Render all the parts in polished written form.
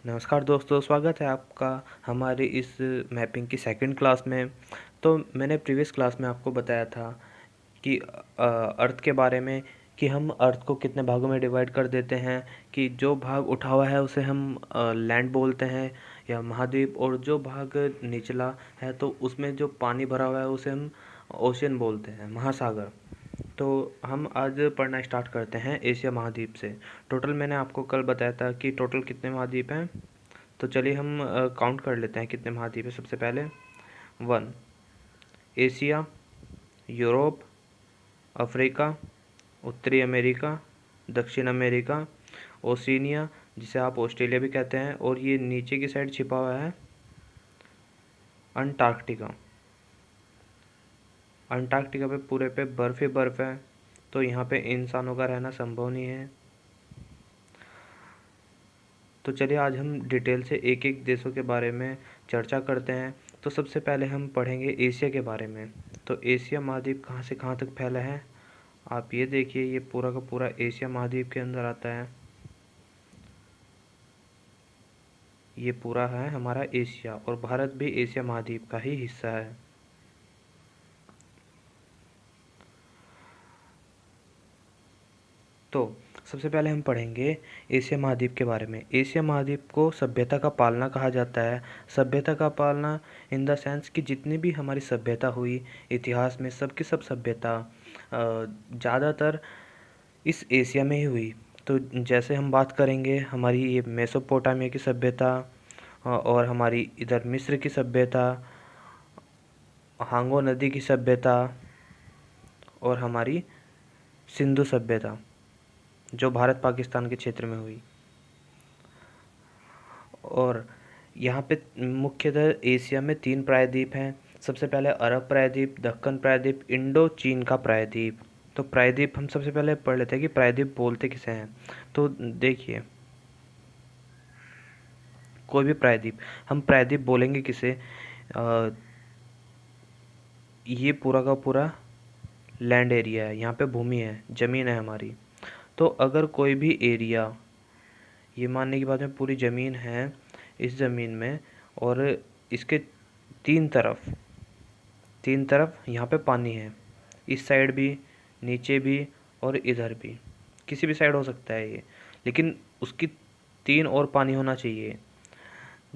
नमस्कार दोस्तों, स्वागत है आपका हमारी इस मैपिंग की सेकंड क्लास में। तो मैंने प्रीवियस क्लास में आपको बताया था कि अर्थ के बारे में, कि हम अर्थ को कितने भागों में डिवाइड कर देते हैं, कि जो भाग उठा हुआ है उसे हम लैंड बोलते हैं या महाद्वीप, और जो भाग निचला है तो उसमें जो पानी भरा हुआ है उसे हम ओशियन बोलते हैं, महासागर। तो हम आज पढ़ना स्टार्ट करते हैं एशिया महाद्वीप से। टोटल मैंने आपको कल बताया था कि टोटल कितने महाद्वीप हैं। तो चलिए हम काउंट कर लेते हैं कितने महाद्वीप हैं। सबसे पहले 1, एशिया, यूरोप, अफ्रीका, उत्तरी अमेरिका, दक्षिण अमेरिका, ओशिनिया जिसे आप ऑस्ट्रेलिया भी कहते हैं, और ये नीचे की साइड छिपा हुआ है अंटार्कटिका। अंटार्कटिका पे पूरे पे बर्फ़ ही बर्फ़ है, तो यहाँ पे इंसानों का रहना संभव नहीं है। तो चलिए आज हम डिटेल से एक एक देशों के बारे में चर्चा करते हैं। तो सबसे पहले हम पढ़ेंगे एशिया के बारे में। तो एशिया महाद्वीप कहाँ से कहाँ तक फैला है, आप ये देखिए, ये पूरा का पूरा एशिया महाद्वीप के अंदर आता है। ये पूरा है हमारा एशिया, और भारत भी एशिया महाद्वीप का ही हिस्सा है। तो सबसे पहले हम पढ़ेंगे एशिया महाद्वीप के बारे में। एशिया महाद्वीप को सभ्यता का पालना कहा जाता है। सभ्यता का पालना इन द सेंस कि जितनी भी हमारी सभ्यता हुई इतिहास में, सब की सब सभ्यता ज़्यादातर इस एशिया में ही हुई। तो जैसे हम बात करेंगे हमारी ये मेसोपोटामिया की सभ्यता, और हमारी इधर मिस्र की सभ्यता, हांगो नदी की सभ्यता, और हमारी सिंधु सभ्यता जो भारत पाकिस्तान के क्षेत्र में हुई। और यहाँ पे मुख्यतः एशिया में 3 प्रायद्वीप हैं। सबसे पहले अरब प्रायद्वीप, दक्कन प्रायद्वीप, इंडो चीन का प्रायद्वीप। तो प्रायद्वीप हम सबसे पहले पढ़ लेते हैं कि प्रायद्वीप बोलते किसे हैं। तो देखिए, कोई भी प्रायद्वीप, हम प्रायद्वीप बोलेंगे किसे, ये पूरा का पूरा लैंड एरिया है, यहाँ पे भूमि है, ज़मीन है हमारी। तो अगर कोई भी एरिया, ये मानने की बात है पूरी ज़मीन है, इस ज़मीन में, और इसके तीन तरफ यहाँ पे पानी है, इस साइड भी, नीचे भी, और इधर भी, किसी भी साइड हो सकता है ये, लेकिन उसकी 3 और पानी होना चाहिए।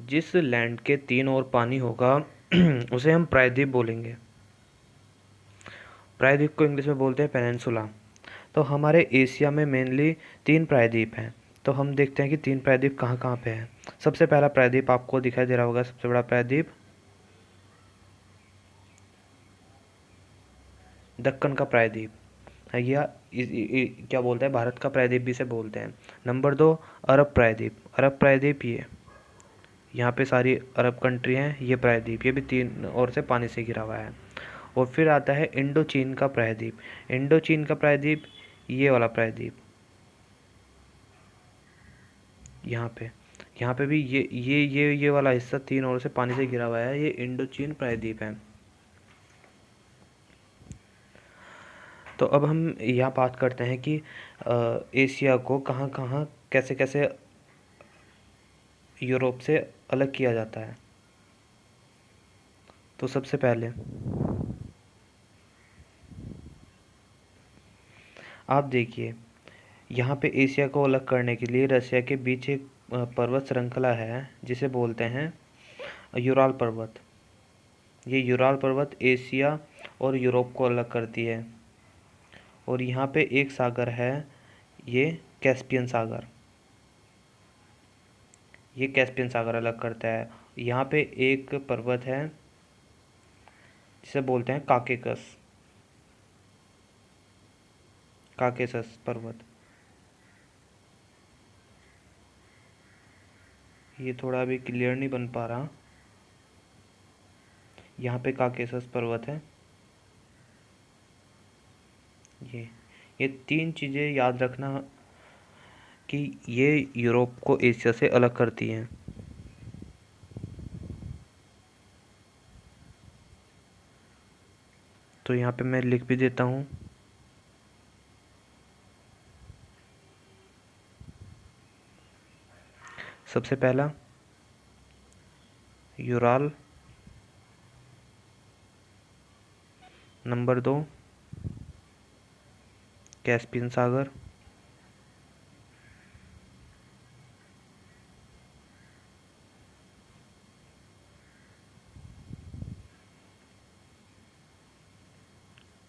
जिस लैंड के 3 और पानी होगा उसे हम प्रायद्वीप बोलेंगे। प्रायद्वीप को इंग्लिश में बोलते हैं पेनिनसुला। तो हमारे एशिया में मेनली 3 प्रायद्वीप हैं। तो हम देखते हैं कि 3 प्रायद्वीप कहाँ कहाँ पे हैं। सबसे पहला प्रायद्वीप आपको दिखाई दे रहा होगा, सबसे बड़ा प्रायद्वीप दक्कन का प्रायद्वीप है, या क्या बोलते हैं, भारत का प्रायद्वीप भी से बोलते हैं। नंबर 2 अरब प्रायद्वीप। अरब प्रायद्वीप ये, यहाँ पे सारी अरब कंट्री हैं, ये प्रायद्वीप, ये भी 3 ओर से पानी से घिरा हुआ है। और फिर आता है इंडो चीन का प्रायद्वीप। इंडो चीन का प्रायद्वीप ये वाला प्रायद्वीप, यहाँ पे भी ये वाला हिस्सा 3 ओर से पानी से घिरा हुआ है, ये इंडो चीन प्रायद्वीप है। तो अब हम यहाँ बात करते हैं कि एशिया को कहाँ कहाँ कैसे कैसे यूरोप से अलग किया जाता है। तो सबसे पहले आप देखिए, यहाँ पे एशिया को अलग करने के लिए रसिया के बीच एक पर्वत श्रृंखला है जिसे बोलते हैं यूराल पर्वत। ये यूराल पर्वत एशिया और यूरोप को अलग करती है। और यहाँ पे एक सागर है, ये कैस्पियन सागर। ये कैस्पियन सागर अलग करता है। यहाँ पे एक पर्वत है जिसे बोलते हैं काकेकस, काकेसस पर्वत। ये थोड़ा अभी क्लियर नहीं बन पा रहा। यहाँ पे काकेसस पर्वत है। ये ये 3 चीज़ें याद रखना कि ये यूरोप को एशिया से अलग करती हैं। तो यहाँ पे मैं लिख भी देता हूँ। सबसे पहला यूराल, नंबर 2 कैस्पियन सागर,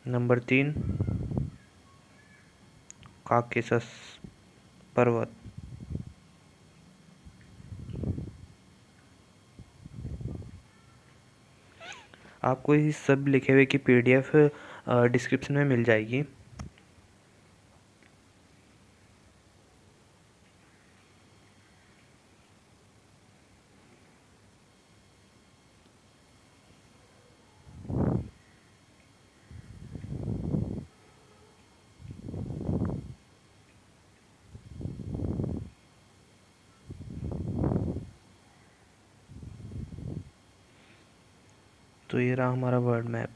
नंबर 3 काकेशस पर्वत। आपको ये सब लिखे हुए की PDF डिस्क्रिप्शन में मिल जाएगी। तो ये रहा हमारा वर्ल्ड मैप।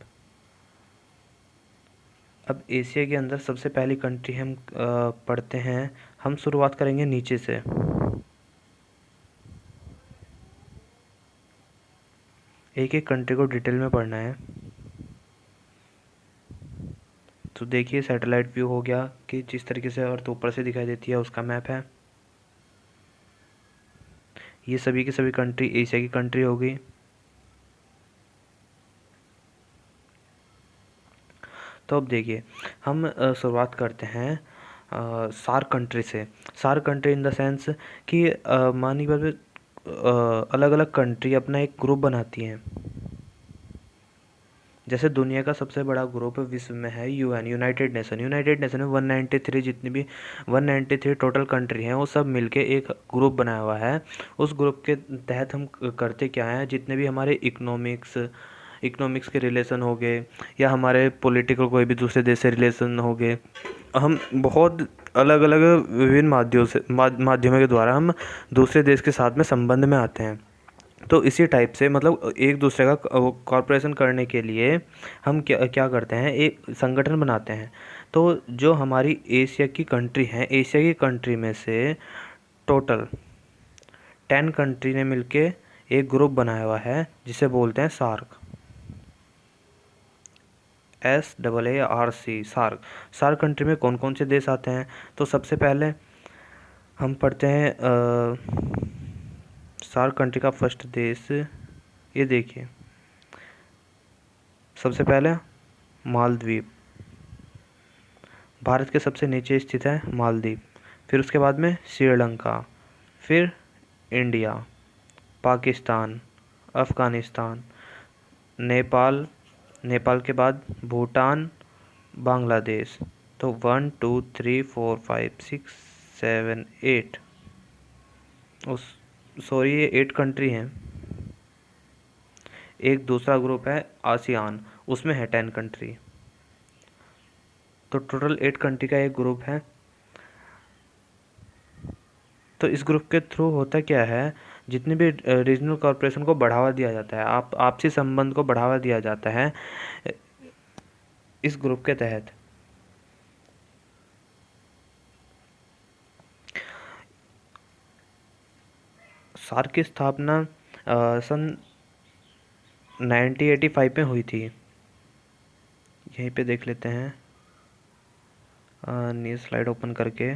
अब एशिया के अंदर सबसे पहली कंट्री हम पढ़ते हैं। हम शुरुआत करेंगे नीचे से। एक एक कंट्री को डिटेल में पढ़ना है। तो देखिए सैटेलाइट व्यू हो गया कि जिस तरीके से अर्थ ऊपर से दिखाई देती है उसका मैप है। ये सभी की सभी कंट्री एशिया की कंट्री हो गई। तो अब देखिए हम शुरुआत करते हैं सार्क कंट्री से। SAARC country in the sense कि मानिए अलग अलग कंट्री अपना एक ग्रुप बनाती हैं। जैसे दुनिया का सबसे बड़ा ग्रुप विश्व में है UN, United nation. United nation में 193 जितनी भी 193 टोटल कंट्री हैं वो सब मिलके एक ग्रुप बनाया हुआ है। उस ग्रुप के तहत हम करते क्या हैं, जितने भी हमारे इकोनॉमिक्स के रिलेशन हो गए या हमारे पॉलिटिकल कोई भी दूसरे देश से रिलेशन हो गए, हम बहुत अलग अलग विभिन्न माध्यमों के द्वारा हम दूसरे देश के साथ में संबंध में आते हैं। तो इसी टाइप से मतलब एक दूसरे का कॉर्पोरेशन करने के लिए हम क्या क्या करते हैं, एक संगठन बनाते हैं। तो जो हमारी एशिया की कंट्री हैं, एशिया की कंट्री में से टोटल 10 कंट्री ने मिलके एक ग्रुप बनाया हुआ है जिसे बोलते हैं SAARC. SAARC SAARC. SAARC country में कौन कौन से देश आते हैं? तो सबसे पहले हम पढ़ते हैं सार्क कंट्री का फर्स्ट देश। ये देखिए सबसे पहले मालदीव, भारत के सबसे नीचे स्थित है मालदीव। फिर उसके बाद में श्रीलंका, फिर इंडिया, पाकिस्तान, अफ़गानिस्तान, नेपाल, नेपाल के बाद भूटान, बांग्लादेश। तो 1 2 3 4 5 6 7 8 सॉरी ये 8 कंट्री हैं। एक दूसरा ग्रुप है आसियान, उसमें है 10 कंट्री। तो टोटल 8 कंट्री का एक ग्रुप है। तो इस ग्रुप के थ्रू होता क्या है, जितने भी रीजनल कॉरपोरेशन को बढ़ावा दिया जाता है, आपसी संबंध को बढ़ावा दिया जाता है इस ग्रुप के तहत। सार्क की स्थापना सन 1985 में हुई थी। यहीं पे देख लेते हैं न्यू स्लाइड ओपन करके।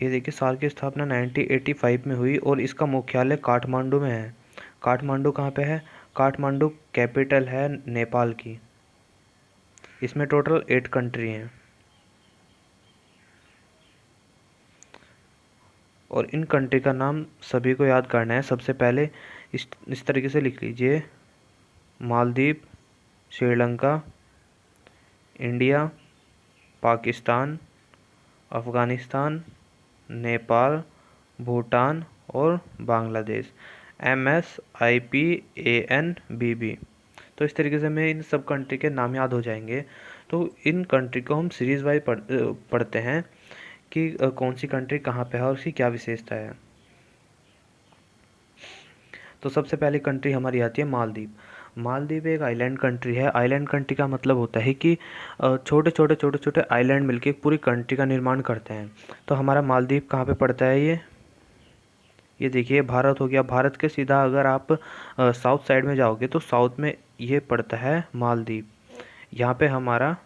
ये देखिए सार्क की स्थापना 1985 में हुई और इसका मुख्यालय काठमांडू में है। काठमांडू कहाँ पे है? काठमांडू कैपिटल है नेपाल की। इसमें टोटल 8 कंट्री हैं और इन कंट्री का नाम सभी को याद करना है। सबसे पहले इस तरीके से लिख लीजिए: मालदीव, श्रीलंका, इंडिया, पाकिस्तान, अफ़गानिस्तान, नेपाल, भूटान और बांग्लादेश। MSIPANBB। तो इस तरीके से मैं इन सब कंट्री के नाम याद हो जाएंगे। तो इन कंट्री को हम सीरीज़ वाइज पढ़ते हैं कि कौन सी कंट्री कहाँ पे है और उसकी क्या विशेषता है। तो सबसे पहली कंट्री हमारी आती है मालदीव। मालदीव एक आइलैंड कंट्री है। आइलैंड कंट्री का मतलब होता है कि छोटे छोटे आइलैंड मिलके पूरी कंट्री का निर्माण करते हैं। तो हमारा मालदीव कहाँ पे पड़ता है? ये देखिए, भारत हो गया। भारत के सीधा अगर आप साउथ साइड में जाओगे तो साउथ में ये पड़ता है मालदीव। यहाँ पे हमारा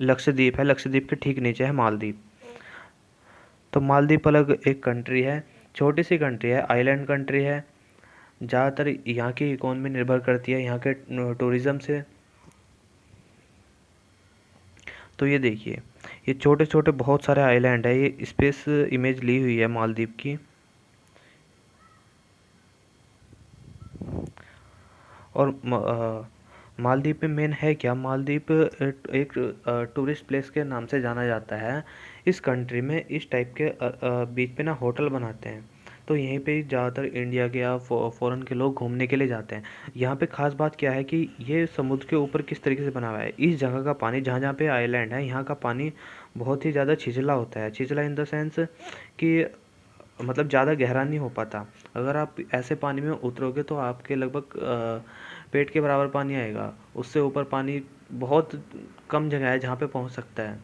लक्षद्वीप है, लक्षद्वीप के ठीक नीचे है मालदीव। तो मालदीव अलग एक कंट्री है, छोटी सी कंट्री है, आइलैंड कंट्री है। ज़्यादातर यहाँ की इकोनॉमी निर्भर करती है यहाँ के टूरिज़्म से। तो ये देखिए, ये छोटे छोटे बहुत सारे आइलैंड है। ये स्पेस इमेज ली हुई है मालदीव की। और मालदीव में मेन है क्या? मालदीव एक टूरिस्ट प्लेस के नाम से जाना जाता है। इस कंट्री में इस टाइप के बीच पे ना होटल बनाते हैं। तो यहीं पे ज़्यादातर इंडिया के या फॉरेन के लोग घूमने के लिए जाते हैं। यहाँ पे ख़ास बात क्या है कि ये समुद्र के ऊपर किस तरीके से बना हुआ है। इस जगह का पानी, जहाँ जहाँ पे आइलैंड है, यहाँ का पानी बहुत ही ज़्यादा छिछला होता है। छिछला इन द सेंस कि मतलब ज़्यादा गहरा नहीं हो पाता। अगर आप ऐसे पानी में उतरोगे तो आपके लगभग पेट के बराबर पानी आएगा। उससे ऊपर पानी बहुत कम जगह है जहाँ पे पहुँच सकता है।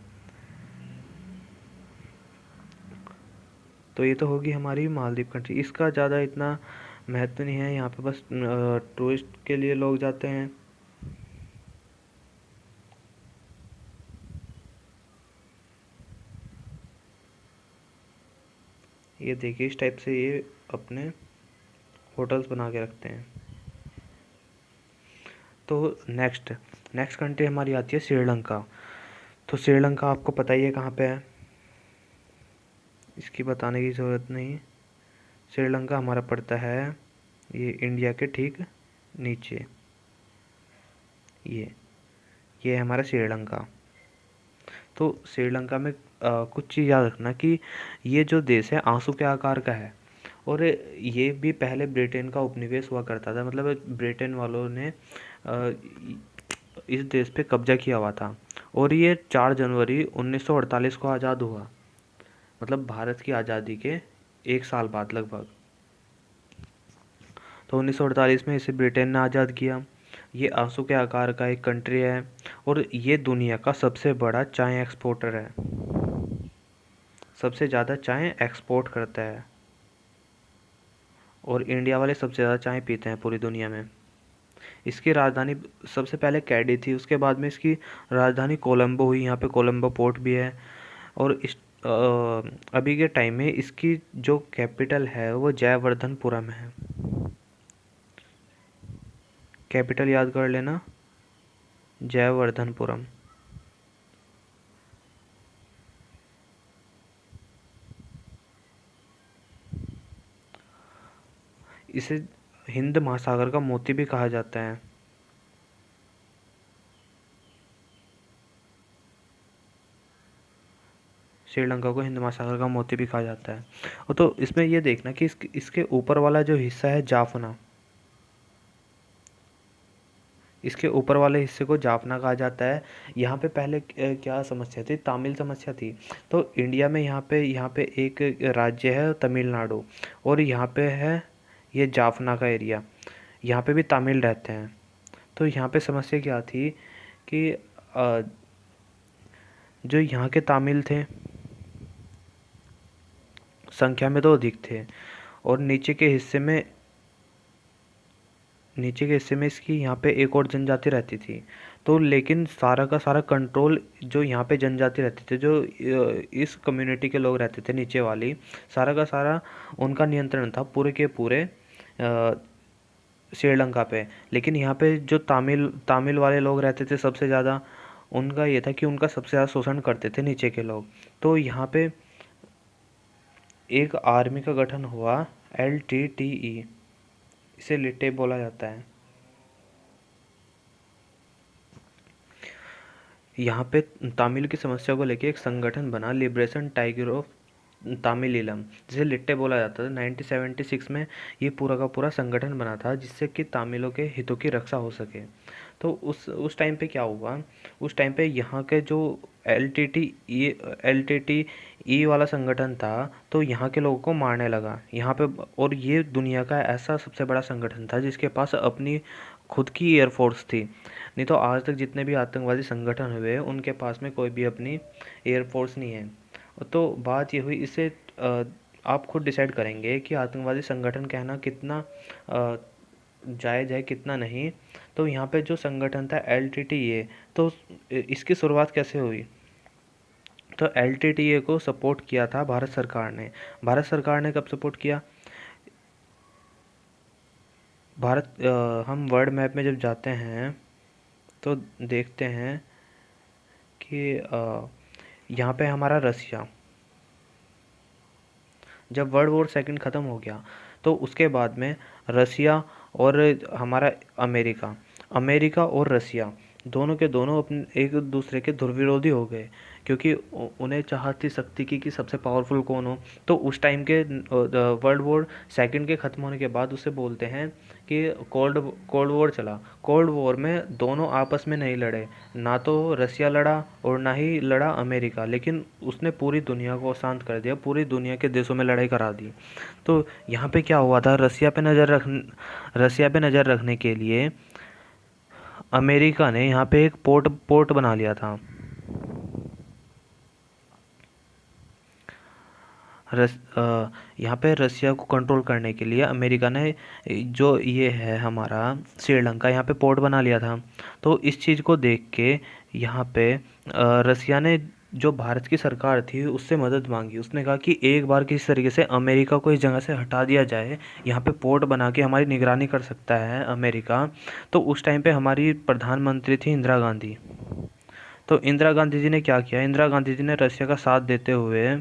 तो ये तो होगी हमारी मालदीव कंट्री। इसका ज़्यादा इतना महत्व नहीं है, यहाँ पे बस टूरिस्ट के लिए लोग जाते हैं। ये देखिए, इस टाइप से ये अपने होटल्स बना के रखते हैं। तो नेक्स्ट नेक्स्ट कंट्री हमारी आती है श्रीलंका। तो श्रीलंका आपको पता ही है कहाँ पे है, इसकी बताने की ज़रूरत नहीं। श्रीलंका हमारा पड़ता है ये इंडिया के ठीक नीचे। ये है हमारा श्रीलंका। तो श्रीलंका में कुछ चीज़ याद रखना कि ये जो देश है आंसू के आकार का है। और ये भी पहले ब्रिटेन का उपनिवेश हुआ करता था। मतलब ब्रिटेन वालों ने इस देश पे कब्जा किया हुआ था। और ये 4 जनवरी 1948 को आज़ाद हुआ। मतलब भारत की आज़ादी के 1 साल बाद लगभग। तो 1948 में इसे ब्रिटेन ने आज़ाद किया। ये आंसू के आकार का एक कंट्री है और ये दुनिया का सबसे बड़ा चाय एक्सपोर्टर है। सबसे ज़्यादा चाय एक्सपोर्ट करता है। और इंडिया वाले सबसे ज़्यादा चाय पीते हैं पूरी दुनिया में। इसकी राजधानी सबसे पहले कैडी थी, उसके बाद में इसकी राजधानी कोलंबो हुई। यहाँ पे कोलंबो पोर्ट भी है। और अभी के टाइम में इसकी जो कैपिटल है वो जयवर्धनपुरम है। कैपिटल याद कर लेना, जयवर्धनपुरम। इसे हिंद महासागर का मोती भी कहा जाता है। श्रीलंका को हिंद महासागर का मोती भी कहा जाता है। और तो इसमें ये देखना कि इसके ऊपर वाला जो हिस्सा है जाफना, इसके ऊपर वाले हिस्से को जाफना कहा जाता है। यहाँ पे पहले क्या समस्या थी? तामिल समस्या थी। तो इंडिया में यहाँ पे एक राज्य है तमिलनाडु, और यहाँ पे है ये जाफना का एरिया। यहाँ पे भी तमिल रहते हैं। तो यहाँ पे समस्या क्या थी कि जो यहाँ के तमिल थे संख्या में तो अधिक थे, और नीचे के हिस्से में इसकी यहाँ पे एक और जनजाति रहती थी। तो लेकिन सारा का सारा कंट्रोल जो यहाँ पे जनजाति रहती थी, जो इस कम्युनिटी के लोग रहते थे नीचे वाली, सारा का सारा उनका नियंत्रण था पूरे के पूरे श्रीलंका पे। लेकिन यहाँ पे जो तमिल वाले लोग रहते थे सबसे ज़्यादा, उनका ये था कि उनका सबसे ज़्यादा शोषण करते थे नीचे के लोग। तो यहाँ पे एक आर्मी का गठन हुआ, LTTE, इसे लिट्टे बोला जाता है। यहाँ पे तमिल की समस्या को लेके एक संगठन बना, लिबरेशन टाइगर ऑफ तमिलीलम, जिसे लिट्टे बोला जाता था। 1976 में ये पूरा का पूरा संगठन बना था जिससे कि तमिलों के हितों की रक्षा हो सके। तो उस टाइम पे क्या हुआ? उस टाइम पे यहाँ के जो LTTE वाला संगठन था, तो यहाँ के लोगों को मारने लगा यहाँ पे। और ये दुनिया का ऐसा सबसे बड़ा संगठन था जिसके पास अपनी खुद की एयरफोर्स थी। नहीं तो आज तक जितने भी आतंकवादी संगठन हुए उनके पास में कोई भी अपनी एयरफोर्स नहीं है। तो बात ये हुई, इससे आप खुद डिसाइड करेंगे कि आतंकवादी संगठन कहना कितना जायज़ है कितना नहीं। तो यहाँ पे जो संगठन था LTTE, तो इसकी शुरुआत कैसे हुई? तो LTTE को सपोर्ट किया था भारत सरकार ने। भारत सरकार ने कब सपोर्ट किया? हम वर्ल्ड मैप में जब जाते हैं तो देखते हैं कि यहाँ पे हमारा रसिया, जब वर्ल्ड वॉर सेकंड ख़त्म हो गया तो उसके बाद में रसिया और हमारा अमेरिका अमेरिका और रसिया दोनों के दोनों अपने एक दूसरे के ध्रुव हो गए, क्योंकि उन्हें चाहत थी शक्ति की सबसे पावरफुल कौन हो। तो उस टाइम के वर्ल्ड वॉर सेकंड के ख़त्म होने के बाद उसे बोलते हैं कि कोल्ड वॉर चला। कोल्ड वॉर में दोनों आपस में नहीं लड़े, ना तो रसिया लड़ा और ना ही लड़ा अमेरिका, लेकिन उसने पूरी दुनिया को शांत कर दिया, पूरी दुनिया के देशों में लड़ाई करा दी। तो यहाँ पे क्या हुआ था, रसिया पे नज़र रखने के लिए अमेरिका ने यहाँ पे एक पोर्ट बना लिया था। यहाँ पे रसिया को कंट्रोल करने के लिए अमेरिका ने जो ये है हमारा श्रीलंका, यहाँ पे पोर्ट बना लिया था। तो इस चीज़ को देख के यहाँ पे रसिया ने जो भारत की सरकार थी उससे मदद मांगी। उसने कहा कि एक बार किसी तरीके से अमेरिका को इस जगह से हटा दिया जाए, यहाँ पे पोर्ट बना के हमारी निगरानी कर सकता है अमेरिका। तो उस टाइम पे हमारी प्रधानमंत्री थी इंदिरा गांधी। तो इंदिरा गांधी जी ने क्या किया, इंदिरा गांधी जी ने रसिया का साथ देते हुए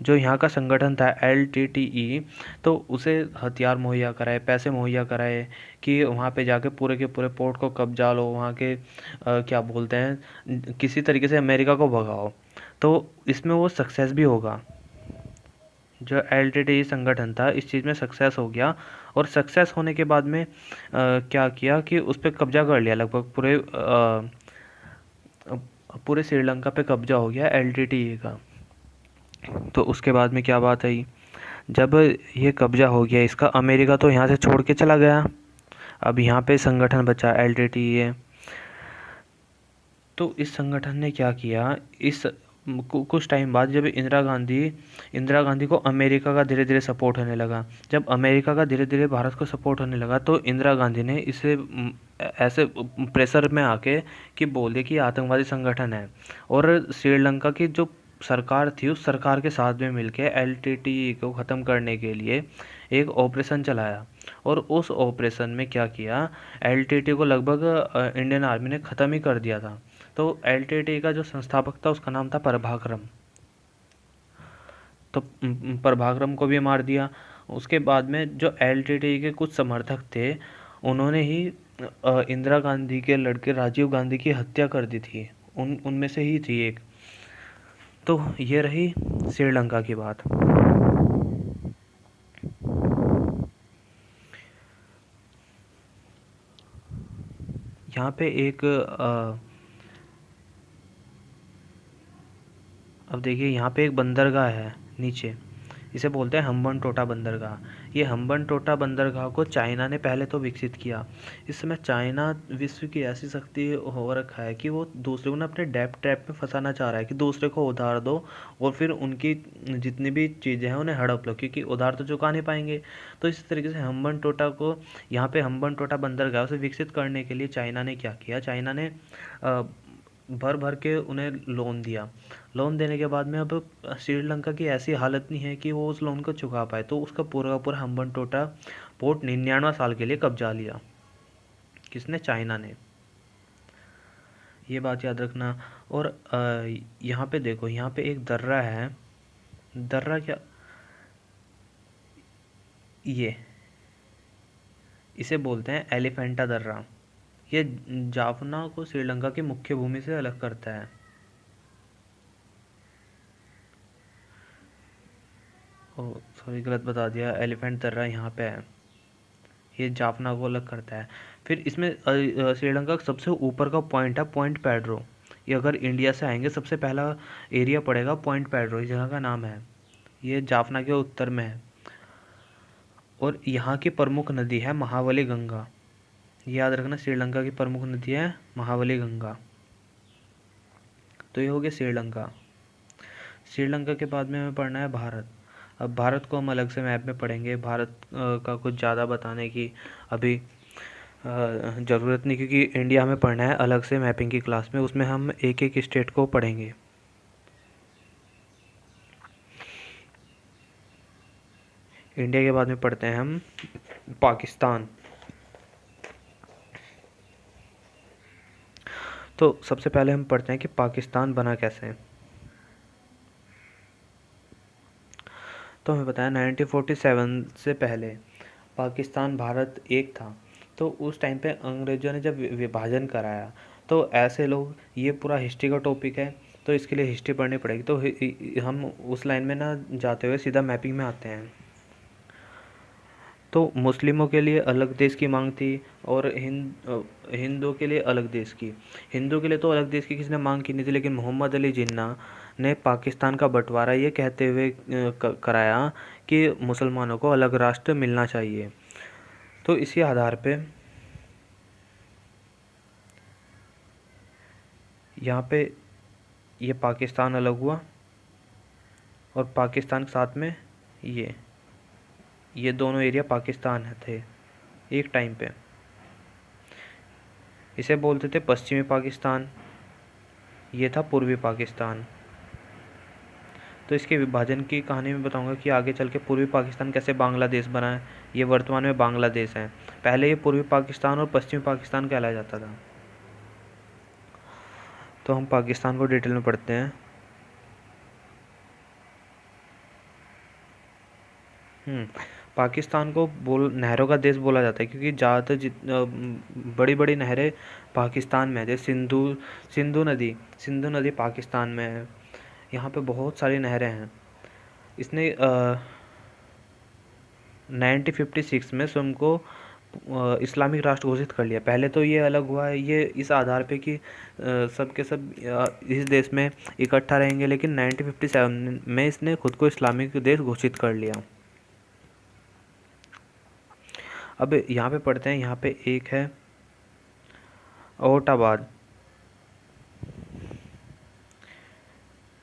जो यहाँ का संगठन था LTTE, तो उसे हथियार मुहैया कराए, पैसे मुहैया कराए कि वहाँ पे जाके पूरे के पूरे पोर्ट को कब्जा लो, वहाँ के क्या बोलते हैं, किसी तरीके से अमेरिका को भगाओ। तो इसमें वो सक्सेस भी होगा। जो LTTE संगठन था इस चीज़ में सक्सेस हो गया, और सक्सेस होने के बाद में क्या किया कि उस पर कब्जा कर लिया, लगभग पूरे श्रीलंका पे कब्जा हो गया LTTE का। तो उसके बाद में क्या बात आई, जब ये कब्जा हो गया इसका, अमेरिका तो यहाँ से छोड़ के चला गया, अब यहाँ पे संगठन बचा LTTE। तो इस संगठन ने क्या किया, कुछ टाइम बाद जब इंदिरा गांधी को अमेरिका का धीरे धीरे सपोर्ट होने लगा, जब अमेरिका का धीरे धीरे भारत को सपोर्ट होने लगा, तो इंदिरा गांधी ने इसे ऐसे प्रेशर में आके कि बोल दिया कि आतंकवादी संगठन है। और श्रीलंका की जो सरकार थी उस सरकार के साथ में मिलके LTTE को ख़त्म करने के लिए एक ऑपरेशन चलाया। और उस ऑपरेशन में क्या किया, LTTE को लगभग इंडियन आर्मी ने ख़त्म ही कर दिया था। तो LTTE का जो संस्थापक था उसका नाम था प्रभाकरम। तो प्रभाकरम को भी मार दिया। उसके बाद में जो LTTE के कुछ समर्थक थे उन्होंने ही इंदिरा गांधी के लड़के राजीव गांधी की हत्या कर दी थी, उनमें से ही थी एक। तो ये रही श्रीलंका की बात। यहाँ पे एक अब देखिए यहाँ पे एक बंदरगाह है नीचे, इसे बोलते हैं हम्बनटोटा बंदरगाह। ये हम्बनटोटा बंदरगाह को चाइना ने पहले तो विकसित किया। इस समय चाइना विश्व की ऐसी शक्ति हो रखा है कि वो दूसरे को ना अपने डेप ट्रैप में फंसाना चाह रहा है कि दूसरे को उधार दो और फिर उनकी जितनी भी चीज़ें हैं उन्हें हड़प लो, क्योंकि उधार तो चुका नहीं पाएंगे। तो इस तरीके से हम्बनटोटा को, यहाँ पे हम्बनटोटा बंदरगाह उसे विकसित करने के लिए चाइना ने क्या किया, चाइना ने भर भर के उन्हें लोन दिया। लोन देने के बाद में अब श्रीलंका की ऐसी हालत नहीं है कि वो उस लोन को चुका पाए, तो उसका पूरा का पूरा हम्बनटोटा पोर्ट 99 साल के लिए कब्जा लिया। किसने? चाइना ने। ये बात याद रखना। और यहाँ पे देखो, यहाँ पे एक दर्रा है, दर्रा क्या, ये इसे बोलते हैं एलिफेंटा दर्रा। ये जाफना को श्रीलंका की मुख्य भूमि से अलग करता है। ओ सॉरी, गलत बता दिया, एलिफेंट दर्रा यहाँ पे है, ये जाफना को अलग करता है। फिर इसमें श्रीलंका का सबसे ऊपर का पॉइंट है पॉइंट पेड्रो। ये अगर इंडिया से आएंगे सबसे पहला एरिया पड़ेगा पॉइंट पेड्रो, इस जगह का नाम है, ये जाफना के उत्तर में है। और यहाँ की प्रमुख नदी है महाबली गंगा। ये याद रखना, श्रीलंका की प्रमुख नदी है महाबली गंगा। तो ये हो गया श्रीलंका। श्रीलंका के बाद में हमें पढ़ना है भारत। अब भारत को हम अलग से मैप में पढ़ेंगे। भारत का कुछ ज़्यादा बताने की अभी ज़रूरत नहीं, क्योंकि इंडिया हमें पढ़ना है अलग से मैपिंग की क्लास में, उसमें हम एक एक स्टेट को पढ़ेंगे। इंडिया के बाद में पढ़ते हैं हम पाकिस्तान। तो सबसे पहले हम पढ़ते हैं कि पाकिस्तान बना कैसे। तो हमें बताया 1947 से पहले पाकिस्तान भारत एक था। तो उस टाइम पे अंग्रेज़ों ने जब विभाजन कराया, तो ऐसे लोग, ये पूरा हिस्ट्री का टॉपिक है तो इसके लिए हिस्ट्री पढ़नी पड़ेगी। तो हम उस लाइन में ना जाते हुए सीधा मैपिंग में आते हैं। तो मुस्लिमों के लिए अलग देश की मांग थी और हिंदुओं के लिए अलग देश की। हिंदू के लिए तो अलग देश की किसी ने मांग की नहीं थी, लेकिन मोहम्मद अली जिन्ना ने पाकिस्तान का बंटवारा ये कहते हुए कराया कि मुसलमानों को अलग राष्ट्र मिलना चाहिए। तो इसी आधार पे यहाँ पे ये पाकिस्तान अलग हुआ और पाकिस्तान के साथ में ये दोनों एरिया पाकिस्तान थे एक टाइम पे। इसे बोलते थे पश्चिमी पाकिस्तान, ये था पूर्वी पाकिस्तान। तो इसके विभाजन की कहानी में बताऊंगा कि आगे चल के पूर्वी पाकिस्तान कैसे बांग्लादेश बना है। ये वर्तमान में बांग्लादेश है। पहले ये पूर्वी पाकिस्तान और पश्चिमी पाकिस्तान कहलाया जाता था। तो हम पाकिस्तान को डिटेल में पढ़ते हैं। पाकिस्तान को नहरों का देश बोला जाता है, क्योंकि ज़्यादातर बड़ी बड़ी नहरें पाकिस्तान में है। जैसे सिंधु नदी पाकिस्तान में है। यहाँ पे बहुत सारी नहरें हैं। इसने 1956 में स्वयं को इस्लामिक राष्ट्र घोषित कर लिया। पहले तो ये अलग हुआ है, ये इस आधार पे कि सब के सब इस देश में इकट्ठा रहेंगे, लेकिन 1957 में इसने खुद को इस्लामिक देश घोषित कर लिया। अब यहाँ पे पढ़ते हैं। यहाँ पे एक है एबोटाबाद।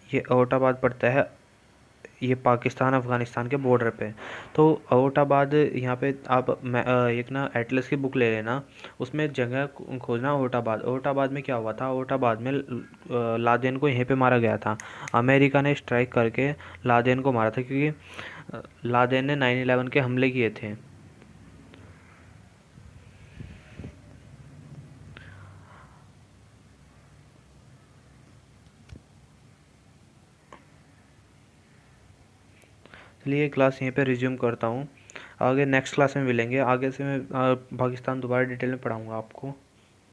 ये एबोटाबाद पड़ता है, ये पाकिस्तान अफ़गानिस्तान के बॉर्डर पे। तो एबोटाबाद यहाँ पे आप एक ना एटलस की बुक ले लेना, उसमें जगह खोजना एबोटाबाद में क्या हुआ था। एबोटाबाद में लादेन को यहीं पे मारा गया था। अमेरिका ने स्ट्राइक करके लादेन को मारा था, क्योंकि लादेन ने 9/11 के हमले किए थे। चलिए क्लास यहीं पे रिज्यूम करता हूँ। आगे नेक्स्ट क्लास में मिलेंगे। आगे से मैं पाकिस्तान दोबारा डिटेल में पढ़ाऊँगा आपको।